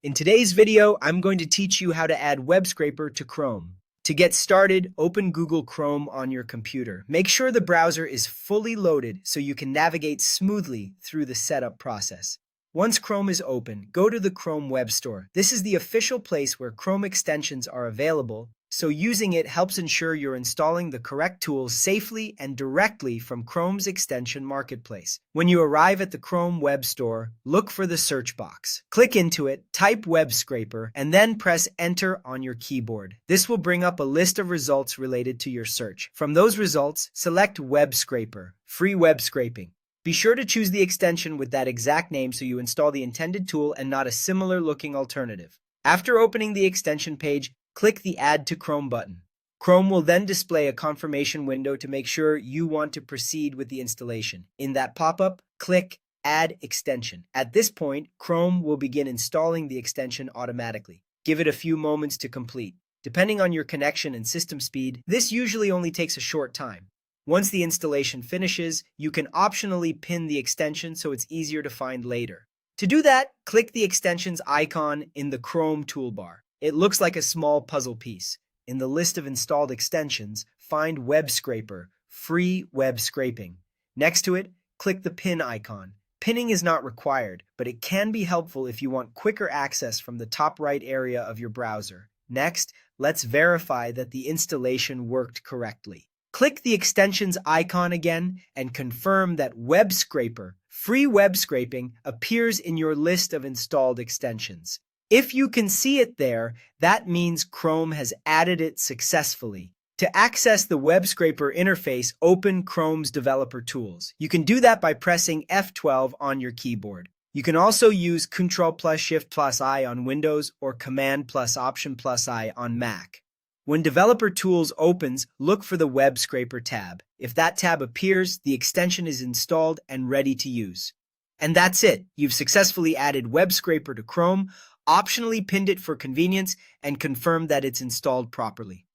In today's video, I'm going to teach you how to add Web Scraper to Chrome. To get started, open Google Chrome on your computer. Make sure the browser is fully loaded so you can navigate smoothly through the setup process. Once Chrome is open, go to the Chrome Web Store. This is the official place where Chrome extensions are available, so using it helps ensure you're installing the correct tools safely and directly from Chrome's extension marketplace. When you arrive at the Chrome Web Store, look for the search box. Click into it, type Web Scraper, and then press Enter on your keyboard. This will bring up a list of results related to your search. From those results, select Web Scraper, free web scraping. Be sure to choose the extension with that exact name so you install the intended tool and not a similar looking alternative. After opening the extension page, click the Add to Chrome button. Chrome will then display a confirmation window to make sure you want to proceed with the installation. In that pop-up, click Add Extension. At this point, Chrome will begin installing the extension automatically. Give it a few moments to complete. Depending on your connection and system speed, this usually only takes a short time. Once the installation finishes, you can optionally pin the extension so it's easier to find later. To do that, click the extensions icon in the Chrome toolbar. It looks like a small puzzle piece. In the list of installed extensions, find Web Scraper, free web scraping. Next to it, click the pin icon. Pinning is not required, but it can be helpful if you want quicker access from the top right area of your browser. Next, let's verify that the installation worked correctly. Click the extensions icon again and confirm that Web Scraper, free web scraping, appears in your list of installed extensions. If you can see it there, that means Chrome has added it successfully. To access the Web Scraper interface, open Chrome's developer tools. You can do that by pressing F12 on your keyboard. You can also use Ctrl+Shift+I on Windows or Command+Option+I on Mac. When Developer Tools opens, look for the Web Scraper tab. If that tab appears, the extension is installed and ready to use. And that's it. You've successfully added Web Scraper to Chrome, optionally pinned it for convenience, and confirmed that it's installed properly.